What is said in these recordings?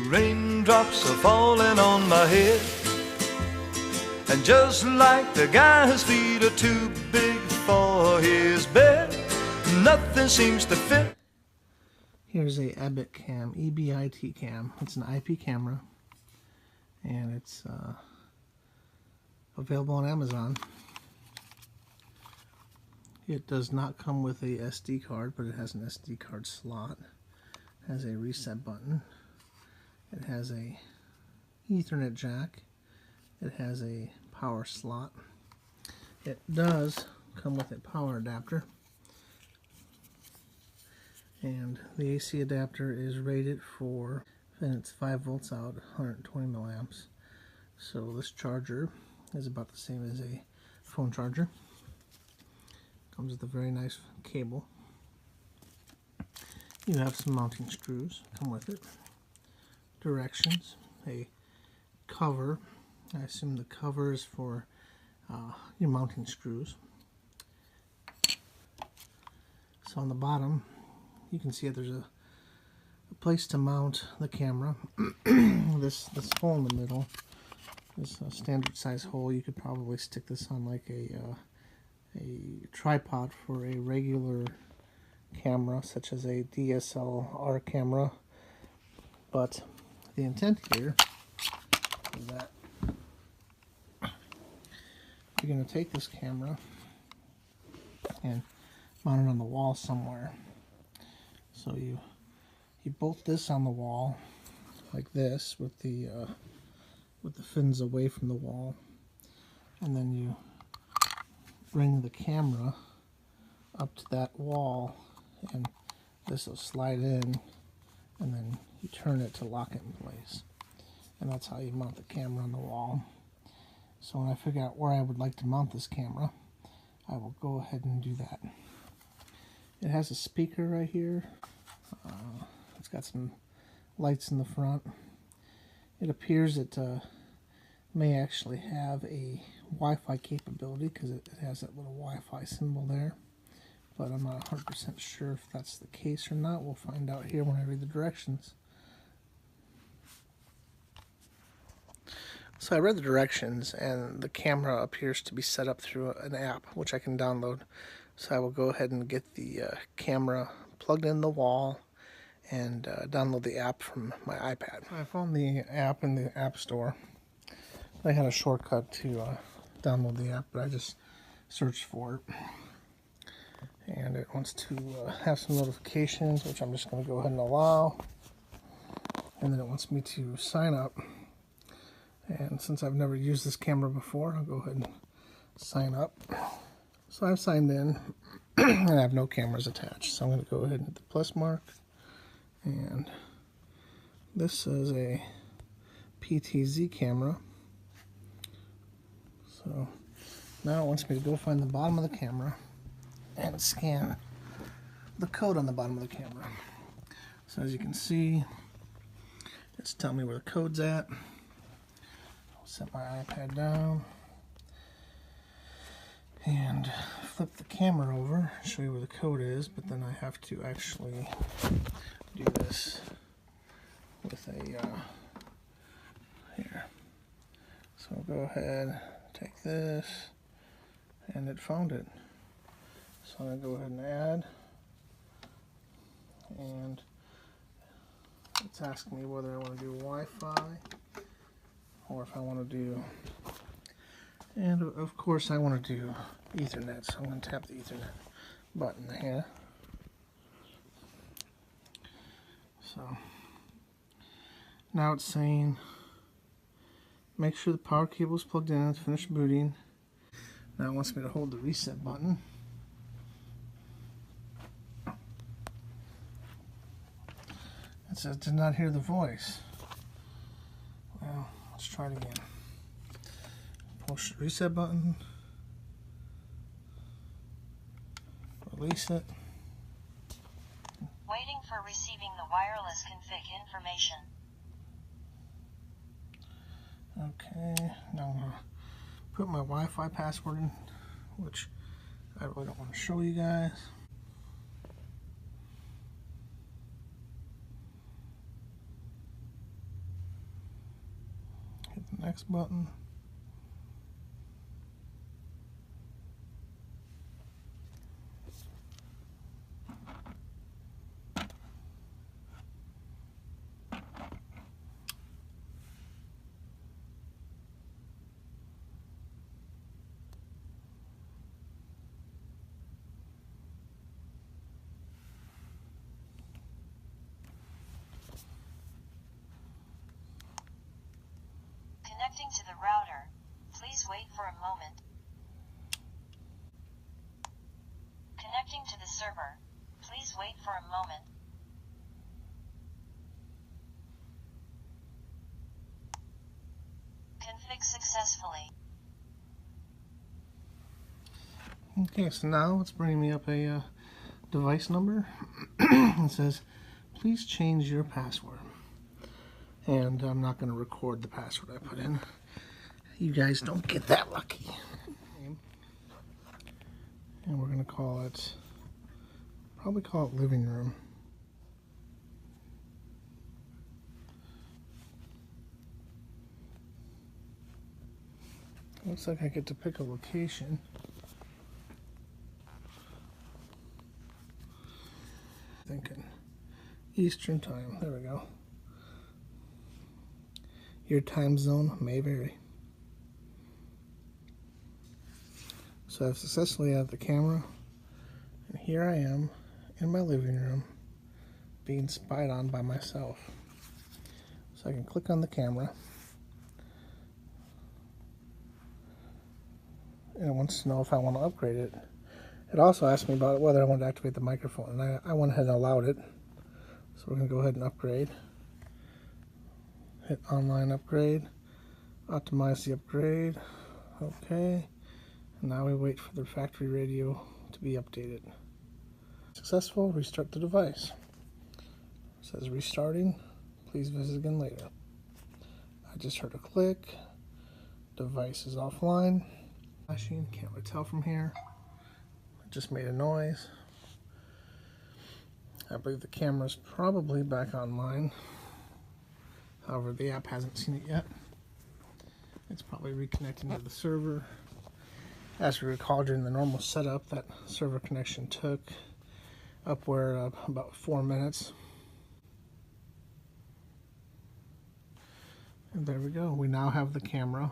raindrops are falling on my head. And just like the guy whose feet are too big for his bed, nothing seems to fit. Here's a EBITCAM, EBITCAM. It's an IP camera, and it's available on Amazon. It does not come with a SD card, but it has an SD card slot. It has a reset button. It has a Ethernet jack. It has a power slot. It does come with a power adapter. And the AC adapter is rated for, and it's 5 volts out, 120 milliamps. So this charger is about the same as a phone charger. Comes with a very nice cable. You have some mounting screws come with it. Directions, a cover. I assume the cover is for your mounting screws. So on the bottom, you can see that there's a place to mount the camera. This hole in the middle is a standard size hole. You could probably stick this on like a tripod for a regular camera, such as a DSLR camera. But the intent here is that you're going to take this camera and mount it on the wall somewhere. So you bolt this on the wall like this with the fins away from the wall, and then you bring the camera up to that wall, and this will slide in, and then you turn it to lock it in place. And that's how you mount the camera on the wall. So when I figure out where I would like to mount this camera, I will go ahead and do that. It has a speaker right here. It's got some lights in the front. It appears it may actually have a Wi-Fi capability because it has that little Wi-Fi symbol there. But I'm not 100% sure if that's the case or not. We'll find out here when I read the directions. So I read the directions, and the camera appears to be set up through an app, which I can download. So I will go ahead and get the camera plugged in the wall and download the app from my iPad. I found the app in the App Store. I had a shortcut to download the app, but I just searched for it. And it wants to have some notifications, which I'm just going to go ahead and allow. And then it wants me to sign up. And since I've never used this camera before, I'll go ahead and sign up. So I've signed in, and I have no cameras attached. So I'm going to go ahead and hit the plus mark. And this is a PTZ camera. So now it wants me to go find the bottom of the camera and scan the code on the bottom of the camera. So as you can see, it's telling me where the code's at. Set my iPad down and flip the camera over, show you where the code is, but then I have to actually do this with a here. So I'll go ahead, take this, and it found it. So I'm going to go ahead and add, and it's asking me whether I want to do Wi-Fi or if I want to do, and of course I want to do Ethernet, so I'm going to tap the Ethernet button here. So now it's saying make sure the power cable is plugged in, it's finished booting. Now it wants me to hold the reset button. It says did not hear the voice. Well, let's try it again. Push the reset button. Release it. Waiting for receiving the wireless config information. Okay, now I'm going to put my Wi-Fi password in, which I really don't want to show you guys. X button. Connecting to the router. Please wait for a moment. Connecting to the server. Please wait for a moment. Config successfully. Okay, so now it's bringing me up a device number. It says, please change your password. And I'm not going to record the password I put in. You guys don't get that lucky. And we're going to call it, probably call it living room. Looks like I get to pick a location. Thinking Eastern time. There we go. Your time zone may vary. So I've successfully added the camera, and here I am in my living room being spied on by myself. So I can click on the camera, and it wants to know if I want to upgrade it. It also asked me about whether I wanted to activate the microphone, and I went ahead and allowed it. So we're going to go ahead and upgrade. Hit online upgrade, optimize the upgrade, okay, and now we wait for the factory radio to be updated. Successful, restart the device. It says restarting, please visit again later. I just heard a click, device is offline. Flashing, can't really tell from here. It just made a noise. I believe the camera's probably back online. However, the app hasn't seen it yet. It's probably reconnecting to the server. As we recall, during the normal setup, that server connection took upward about 4 minutes. And there we go. We now have the camera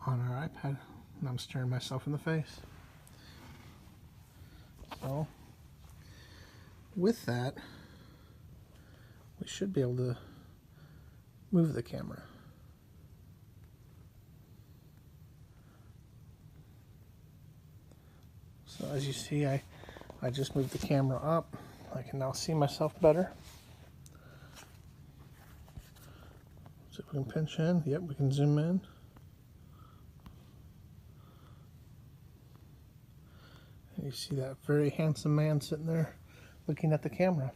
on our iPad, and I'm staring myself in the face. So, with that, we should be able to move the camera. So as you see, I just moved the camera up. I can now see myself better. So if we can pinch in, yep, we can zoom in. And you see that very handsome man sitting there looking at the camera.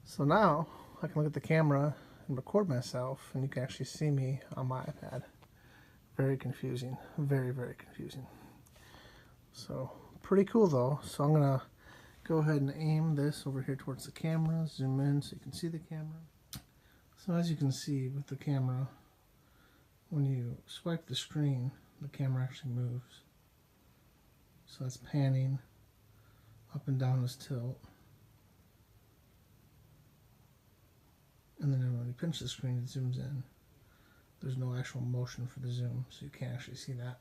So now I can look at the camera and record myself, and you can actually see me on my iPad. Very confusing, very, very confusing. So pretty cool though. So I'm gonna go ahead and aim this over here towards the camera, zoom in so you can see the camera. So as you can see with the camera, when you swipe the screen, the camera actually moves. So that's panning, up and down is tilt. And then when you pinch the screen, it zooms in. There's no actual motion for the zoom, so you can't actually see that.